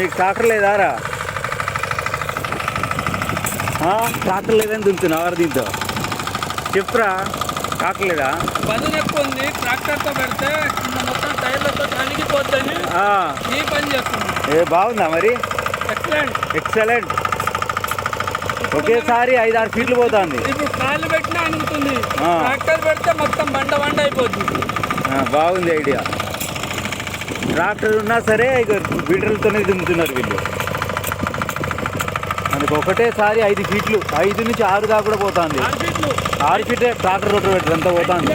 మీకు tractor లేదారా? Tractor లేదని దున్నుతున్నావు ఎవరు దీంతో చెప్పురా? ట్రాక్టర్ లేదా? బదులు ఎక్కువ ఉంది, ట్రాక్టర్తో పెడితే మొత్తం టైర్లతో తనిగిపోద్దని ఈ పని చేస్తున్నాం. బాగుందా మరి? Excellent excellent. ఒకేసారి 5-6 ఫీట్లు పోతుంది. ఇప్పుడు కాళ్ళు పెట్టినా అనుకుతుంది, ట్రాక్టర్ పెడితే మొత్తం బండ బండ అయిపోతుంది. బాగుంది ఐడియా. ట్రాక్టర్ ఉన్నా సరే ఇక బీటర్లతోనే దున్నుతున్నారు వీళ్ళు. మనకు ఒకటేసారి 5 ఫీట్లు, 5 నుంచి 6 దాకా కూడా పోతుంది. 6 ఫీటే ట్రాక్టర్ రోటర్ అంతా పోతుంది.